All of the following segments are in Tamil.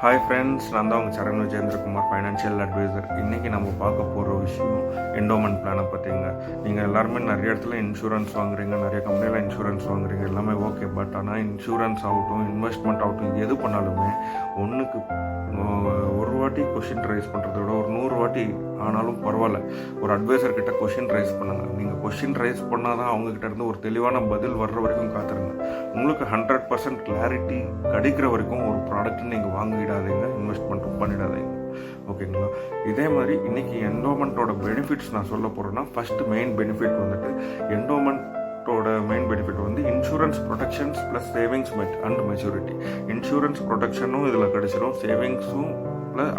ஹாய் ஃப்ரெண்ட்ஸ், நான் தான் உங்கள் சரண் விஜேந்திரகுமார், ஃபைனான்ஷியல் அட்வைசர். இன்றைக்கி நம்ம பார்க்க போகிற விஷயம் என்டோமெண்ட் பிளானை பற்றிங்க. நீங்கள் எல்லாருமே நிறைய இடத்துல இன்சூரன்ஸ் வாங்குறீங்க, நிறைய கம்பெனியில் இன்சூரன்ஸ் வாங்குறீங்க, எல்லாமே ஓகே. பட் ஆனால் இன்சூரன்ஸ் ஆகட்டும், இன்வெஸ்ட்மெண்ட் ஆகட்டும், எது பண்ணாலுமே ஒன்றுக்கு ஒரு வாட்டி கொஷின் ரைஸ் பண்ணுறத விட ஒரு 100 வாட்டி ஆனாலும் பரவாயில்ல, ஒரு அட்வைசர் கிட்ட கொஷின் ரைஸ் பண்ணுங்கள். நீங்கள் கொஷின் ரைஸ் பண்ணால் தான் அவங்கக்கிட்ட இருந்து ஒரு தெளிவான பதில் வர்ற வரைக்கும் காத்துருங்க. உங்களுக்கு 100% கிளாரிட்டி கிடைக்கிற வரைக்கும் ஒரு ப்ராடக்ட் நீங்கள் வாங்கிடாதீங்க, இன்வெஸ்ட்மெண்ட்டும் பண்ணிடாதீங்க. ஓகேங்களா? இதே மாதிரி இன்றைக்கி என்டோமெண்ட்டோட பெனிஃபிட்ஸ் நான் சொல்ல போகிறேன்னா, ஃபஸ்ட்டு மெயின் பெனிஃபிட் வந்துட்டு என்டோமெண்ட்டோட மெயின் பெனிஃபிட் வந்து insurance protections plus savings and maturity. Insurance ப்ரொடெக்ஷனும் இதில் கிடைச்சிடும், சேவிங்ஸும்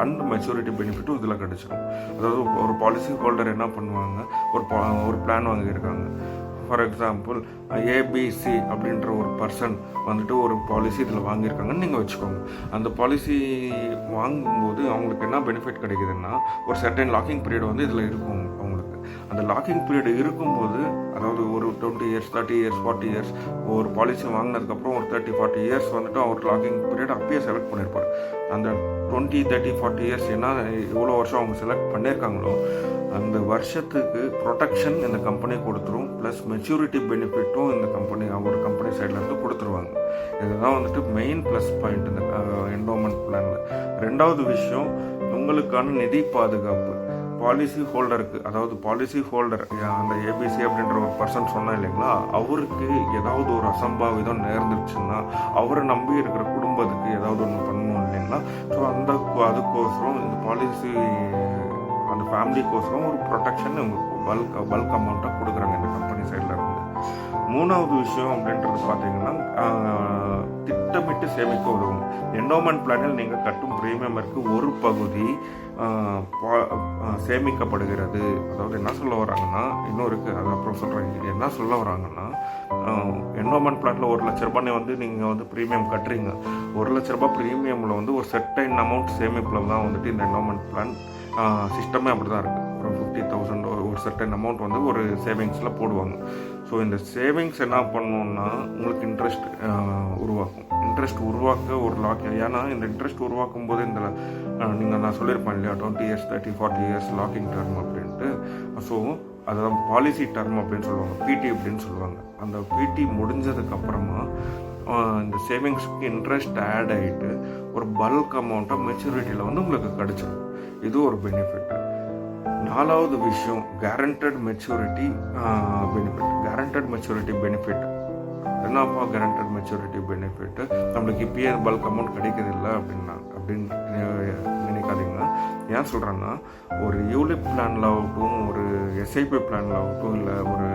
அண்ட் மெச்சூரிட்டி பெனிஃபிட்டும் இதில் கிடச்சிடும். அதாவது ஒரு பாலிசி ஹோல்டர் என்ன பண்ணுவாங்க, ஒரு பிளான் வாங்கியிருக்காங்க. ஃபார் எக்ஸாம்பிள் ஏபிசி அப்படின்ற ஒரு பர்சன் வந்துட்டு ஒரு பாலிசி இதில் வாங்கியிருக்காங்கன்னு நீங்கள் வச்சுக்கோங்க. அந்த பாலிசி வாங்கும்போது அவங்களுக்கு என்ன பெனிஃபிட் கிடைக்குதுன்னா, ஒரு சர்டன் லாக்கிங் பீரியட் வந்து இதில் இருக்கும் அவங்களுக்கு. அந்த லாக்கிங் பீரியட் இருக்கும்போது, அதாவது ஒரு 20 இயர்ஸ் 30 இயர்ஸ் 40 இயர்ஸ் ஒரு பாலிசி வாங்கினதுக்கப்புறம் ஒரு 30-40 இயர்ஸ் வந்துட்டு அவர் லாக்கிங் பீரியட் அப்பயே செலக்ட் பண்ணியிருப்பார். அந்த 20-30-40 இயர்ஸ் எவ்வளோ வருஷம் அவங்க செலக்ட் பண்ணியிருக்காங்களோ அந்த வருஷத்துக்கு ப்ரொடெக்ஷன் இந்த கம்பெனி கொடுத்துரும், ப்ளஸ் மெச்சூரிட்டி பெனிஃபிட்டும் இந்த ஒரு கம்பெனி சைட்லேருந்து கொடுத்துருவாங்க. இதுதான் வந்துட்டு மெயின் ப்ளஸ் பாயிண்ட் இந்த என்டோமெண்ட் பிளானில். ரெண்டாவது விஷயம், உங்களுக்கான நிதி பாதுகாப்பு. பாலிசி ஹோல்டருக்கு, அதாவது பாலிசி ஹோல்டர் அந்த ஏபிசி அப்படின்ற ஒரு பர்சன் சொன்னா இல்லைங்களா, அவருக்கு ஏதாவது ஒரு அசம்பாவிதம் நேர்ந்துருச்சுன்னா அவரை நம்பி இருக்கிற குடும்பத்துக்கு ஏதாவது ஒன்று பண்ணணும் இல்லைங்களா. ஸோ அதுக்கோசரம் இந்த பாலிசி அந்த ஃபேமிலிக்கோசரம் ஒரு ப்ரொடெக்ஷன் உங்களுக்கு பல்க் அமௌண்ட்டாக கொடுக்குறாங்க இந்த கம்பெனி சைடில் இருந்து. மூணாவது விஷயம் அப்படின்றது பார்த்தீங்கன்னா, திட்டமிட்டு சேமிக்க உதவும். என்டோமெண்ட் பிளானில் நீங்கள் கட்டும் ப்ரீமியமிற்கு ஒரு பகுதி சேமிக்கப்படுகிறது. அதாவது என்ன சொல்ல வராங்கன்னா, இன்னும் இருக்குது, அது அப்புறம் சொல்கிறேன். இது என்ன சொல்ல வராங்கன்னா, என்டோமெண்ட் பிளானில் 1 லட்ச ரூபாய் வந்து நீங்கள் வந்து ப்ரீமியம் கட்டுறீங்க. 1 லட்ச ரூபாய் ப்ரீமியமில் வந்து ஒரு செர்டைன் அமௌண்ட் சேமிப்பில் தான் வந்துட்டு இந்த என்டோமெண்ட் பிளான் சிஸ்டமே அப்படி தான் இருக்குது. ஒரு 50,000 ஒரு செர்டைன் அமௌண்ட் வந்து ஒரு சேவிங்ஸில் போடுவாங்க. ஸோ இந்த சேவிங்ஸ் என்ன பண்ணணுன்னா உங்களுக்கு இன்ட்ரெஸ்ட் உருவாக்கும். இன்ட்ரெஸ்ட் உருவாக்க ஒரு ஏன்னா இந்த இன்ட்ரெஸ்ட் உருவாக்கும் போது இந்த நான் சொல்லியிருப்பேன் இல்லையா, 20 இயர்ஸ் 30-40 இயர்ஸ் லாக்கிங் டர்ம் அப்படின்ட்டு. ஸோ அதுதான் பாலிசி டர்ம் அப்படின்னு சொல்லுவாங்க, பிடி அப்படின்னு சொல்லுவாங்க. அந்த பிடி முடிஞ்சதுக்கப்புறமா இந்த சேவிங்ஸ்க்கு இன்ட்ரெஸ்ட் ஆட் ஆகிட்டு ஒரு பல்க் அமௌண்ட்டாக மெச்சூரிட்டியில் வந்து உங்களுக்கு கிடச்சிடும். இது ஒரு பெனிஃபிட். நாலாவது விஷயம், guaranteed maturity benefit. Guaranteed maturity benefit என்னப்பா? கேரண்டட் மெச்சூரிட்டி பெனிஃபிட் நம்மளுக்கு இப்பயே பல்க் அமௌண்ட் கிடைக்கிறதில்ல அப்படின்னு நினைக்காதீங்க. ஏன் சொல்கிறேன்னா, ஒரு யூலிப் பிளானில் ஆகட்டும், ஒரு எஸ்ஐபி பிளானில் ஆகட்டும், இல்லை ஒரு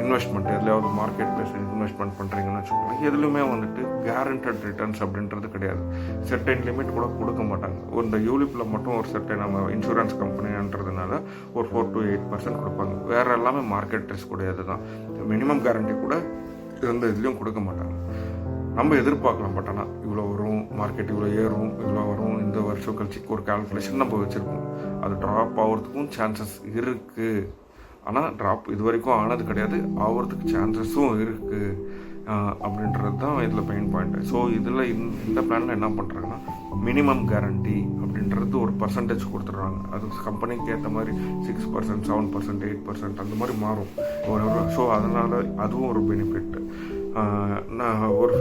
இன்வெஸ்ட்மெண்ட் எதுலையாவது மார்க்கெட் பிளேஸ் இன்வெஸ்ட்மெண்ட் பண்ணுறீங்கன்னு வச்சுக்கோங்க, எதுலையுமே வந்துட்டு கேரண்டட் ரிட்டர்ன்ஸ் அப்படின்றது கிடையாது. செர்டைன் லிமிட் கூட கொடுக்க மாட்டாங்க. இந்த யூலிப்பில் மட்டும் ஒரு செர்டைன் நம்ம இன்சூரன்ஸ் கம்பெனின்றதுனால ஒரு 4-8% கொடுப்பாங்க. வேறு எல்லாமே மார்க்கெட் ரிஸ்க் கூடியது தான். மினிமம் கேரண்டி கூட எந்த இதுலேயும் கொடுக்க மாட்டாங்க. நம்ம எதிர்பார்க்கலாம், பட் ஆனால் இவ்வளோ வரும், மார்க்கெட் இவ்வளோ ஏறும், இவ்வளோ வரும், இந்த வருஷம் கழிச்சு ஒரு கால்குலேஷன் நம்ம வச்சுருக்கோம். அது ட்ராப் ஆகிறதுக்கும் சான்சஸ் இருக்குது. ஆனால் ட்ராப் இது வரைக்கும் ஆனது கிடையாது, ஆகிறதுக்கு சான்சஸும் இருக்குது அப்படின்றது தான் இதில் மெயின் பாயிண்ட்டு. ஸோ இதில் இந்த பிளானில் என்ன பண்ணுறாங்கன்னா, மினிமம் கேரண்டி அப்படின்றது ஒரு பர்சன்டேஜ் கொடுத்துட்றாங்க. அது கம்பெனிக்கு ஏற்ற மாதிரி 6%, 7%, 8% அந்த மாதிரி மாறும். ஸோ அதனால் அதுவும் ஒரு பெனிஃபிட். நான் ஒரு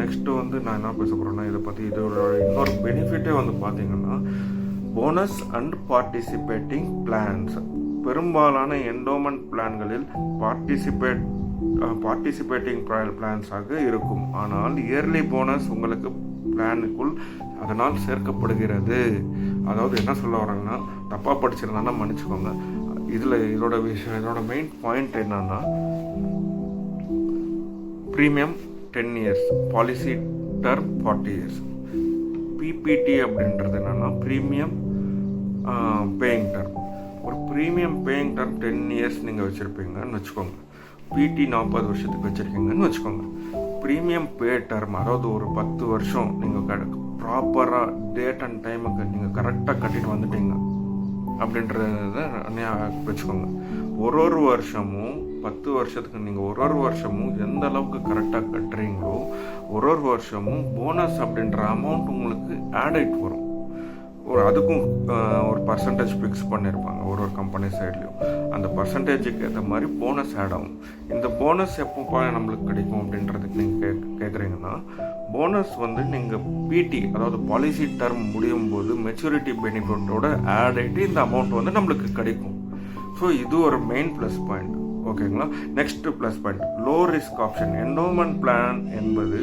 நெக்ஸ்ட்டு வந்து நான் என்ன பேச போகிறேன்னா, இதை பற்றி இதோட இன்னொரு பெனிஃபிட்டே வந்து பார்த்தீங்கன்னா, போனஸ் அண்ட் பார்ட்டிசிபேட்டிங் பிளான்ஸ். பெரும்பாலான என்டோமெண்ட் பிளான்களில் பார்ட்டிசிபேட்டிங் பிளான்ஸாக இருக்கும். ஆனால் இயர்லி போனஸ் உங்களுக்கு பிளானுக்குள் அதனால் சேர்க்கப்படுகிறது. அதாவது என்ன சொல்ல வராங்கன்னா, தப்பாக படிச்சிருந்தாங்கன்னா மன்னிச்சுக்கோங்க. இதோட மெயின் பாயிண்ட் என்னன்னா, premium 10 years, policy term 40 years. PPT அப்படின்றது என்னன்னா, ப்ரீமியம் பேயிங் டர்ம். ஒரு ப்ரீமியம் பேயிங் டர்ம் 10 இயர்ஸ் நீங்கள் வச்சுருப்பீங்கன்னு வச்சுக்கோங்க. பிடி 40 வருஷத்துக்கு வச்சுருக்கீங்கன்னு வச்சுக்கோங்க. ப்ரீமியம் பே டர்ம், அதாவது ஒரு 10 வருஷம் நீங்கள் ப்ராப்பராக டேட் அண்ட் டைமுக்கு நீங்கள் கரெக்டாக கட்டிட்டு வந்துட்டீங்க அப்படின்றத வச்சுக்கோங்க. ஒரு வருஷமும் 10 வருஷத்துக்கு நீங்கள் ஒரு வருஷமும் எந்த அளவுக்கு கரெக்டாக கட்டுறீங்களோ ஒரு வருஷமும் போனஸ் அப்படின்ற அமௌண்ட் உங்களுக்கு ஆட் ஆகிட்டு வரும். அதுக்கும் ஒரு பர்சன்டேஜ் ஃபிக்ஸ் பண்ணியிருப்பாங்க ஒரு கம்பெனி சைட்லேயும். அந்த பர்சன்டேஜுக்கு ஏற்ற மாதிரி போனஸ் ஆட் ஆகும். இந்த போனஸ் எப்போ நம்மளுக்கு கிடைக்கும் அப்படின்றதுக்கு நீங்கள் கேட்குறீங்கன்னா, போனஸ் வந்து நீங்கள் பிடி அதாவது பாலிசி டர்ம் முடியும் போது மெச்சூரிட்டி பெனிஃபிட்டோட ஆட் ஆகிட்டு இந்த அமௌண்ட் வந்து நம்மளுக்கு கிடைக்கும். ஸோ இது ஒரு மெயின் ப்ளஸ் பாயிண்ட். ஓகேங்களா. Next plus point, low risk option. Endowment plan என்பது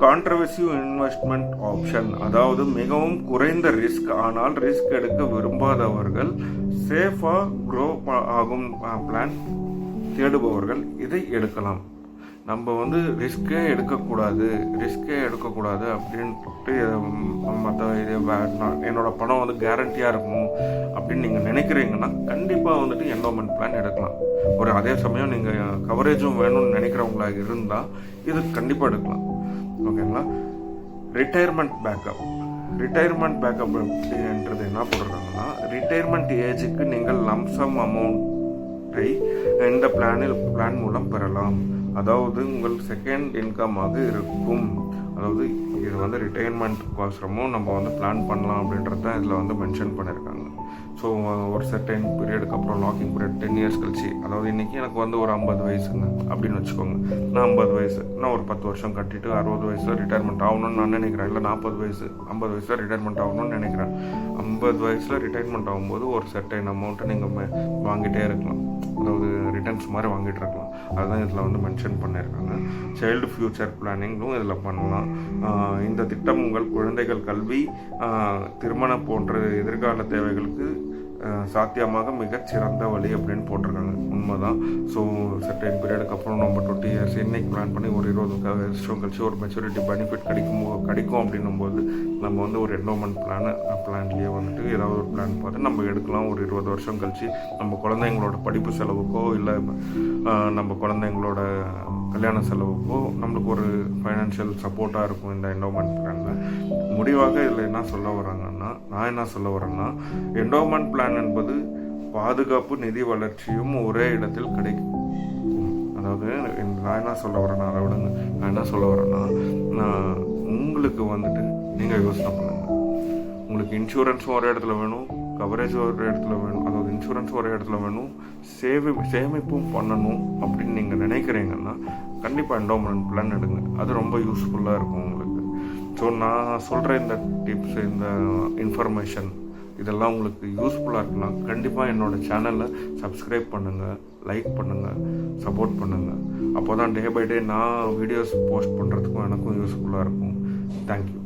கான்ட்ரவர்சிவ் இன்வெஸ்ட்மெண்ட் ஆப்ஷன், அதாவது மிகவும் குறைந்த ரிஸ்க் ஆனால் ரிஸ்க் எடுக்க விரும்பாதவர்கள், சேஃபாக க்ரோ ஆகும் பிளான் தேடுபவர்கள் இதை எடுக்கலாம். நம்ம வந்து ரிஸ்கே எடுக்கக்கூடாது அப்படின்ட்டு மற்ற இது என்னோட பணம் வந்து கேரண்டியாக இருக்கும் அப்படின்னு நீங்கள் நினைக்கிறீங்கன்னா கண்டிப்பாக வந்துட்டு என்டோமெண்ட் பிளான் எடுக்கலாம். அதே சமயம் நீங்கள் கவரேஜும் வேணும்னு நினைக்கிறவங்களா இருந்தால் இது கண்டிப்பாக எடுக்கலாம். ஓகேங்களா. ரிட்டையர்மெண்ட் பேக்கப் அப்படின்றது என்ன போடுறாங்கன்னா, ரிட்டையர்மெண்ட் ஏஜுக்கு நீங்கள் லம்சம் அமௌண்ட்டை இந்த பிளான் மூலம் பெறலாம். அதாவது உங்கள் செகண்ட் இன்கமாக இருக்கும். அதாவது இது வந்து ரிட்டையர்மெண்ட் கோசரமும் நம்ம வந்து பிளான் பண்ணலாம் அப்படின்றது தான் இதில் வந்து மென்ஷன் பண்ணியிருக்காங்க. ஸோ ஒரு சர்டைன் பீரியடுக்கு அப்புறம் லாக்கிங் பீரியட் 10 இயர்ஸ் கழிச்சு, அதாவது இன்றைக்கி எனக்கு வந்து ஒரு 50 வயசுங்க அப்படின்னு வச்சுக்கோங்க. நான் 50 வயசு, நான் ஒரு 10 வருஷம் கட்டிட்டு 60 வயசில் ரிட்டையர்மெண்ட் ஆகணும்னு நான் நினைக்கிறேன். இல்லை 40 வயசு 50 வயசில் ரிட்டையர்மெண்ட் ஆகணும்னு நினைக்கிறேன். 50 வயசில் ரிட்டையர்மெண்ட் ஆகும்போது ஒரு சர்டைன் அமௌண்ட்டை நீங்கள் வாங்கிட்டே இருக்கலாம். அதாவது ரிட்டர்ன்ஸ் மாதிரி வாங்கிட்டு இருக்கலாம். அதுதான் இதில் வந்து மென்ஷன் பண்ணியிருக்காங்க. சைல்டு ஃப்யூச்சர் பிளானிங்கும் இதில் பண்ணலாம். இந்த திட்டம் உங்கள் குழந்தைகள் கல்வி, திருமணம் போன்ற எதிர்கால தேவைகளுக்கு சாத்தியமாக மிகச்சிறந்த வழி அப்படின்னு போட்டிருக்காங்க. உண்மைதான். ஸோ சர்டைன் பீரியடுக்கு அப்புறம் நம்ம 20 இயர்ஸ் இன்னைக்கு பிளான் பண்ணி ஒரு 20 வருஷம் கழிச்சு ஒரு மெச்சூரிட்டி பெனிஃபிட் கிடைக்கும் அப்படின்னும் போது நம்ம வந்து ஒரு என்டோமெண்ட் பிளான்லேயே வந்துட்டு ஏதாவது ஒரு பிளான் பார்த்து நம்ம எடுக்கலாம். ஒரு 20 வருஷம் கழிச்சு நம்ம குழந்தைங்களோட படிப்பு செலவுக்கோ இல்லை நம்ம குழந்தைங்களோட கல்யாண செலவுக்கோ நம்மளுக்கு ஒரு ஃபைனான்ஷியல் சப்போர்ட்டாக இருக்கும் இந்த என்டோமெண்ட் பிளானில். முடிவாக இதில் என்ன சொல்ல வரேன்னா என்டோமெண்ட் பிளான் என்பது பாதுகாப்பு, நிதி வளர்ச்சியும் ஒரே இடத்தில் கிடைக்கும். அதாவது நான் என்ன சொல்ல வரேன்னா உங்களுக்கு வந்துட்டு நீங்கள் யோசனை பண்ணுங்கள். உங்களுக்கு இன்சூரன்ஸும் ஒரே இடத்துல வேணும், கவரேஜ் ஒரு இடத்துல வேணும், அதாவது இன்சூரன்ஸ் ஒரு இடத்துல வேணும், சேமிப்பும் பண்ணணும் அப்படின்னு நீங்கள் நினைக்கிறீங்கன்னா கண்டிப்பாக என்டோமெண்ட் பிளான் எடுங்க. அது ரொம்ப யூஸ்ஃபுல்லாக இருக்கும் உங்களுக்கு. ஸோ நான் சொல்கிற இந்த டிப்ஸ், இந்த இன்ஃபர்மேஷன் இதெல்லாம் உங்களுக்கு யூஸ்ஃபுல்லாக இருக்குன்னா கண்டிப்பாக என்னோடய சேனலை சப்ஸ்கிரைப் பண்ணுங்கள், லைக் பண்ணுங்கள், சப்போர்ட் பண்ணுங்கள். அப்போ தான் டே பை டே நான் வீடியோஸ் போஸ்ட் பண்ணுறதுக்கும் எனக்கும் யூஸ்ஃபுல்லாக இருக்கும். தேங்க்யூ.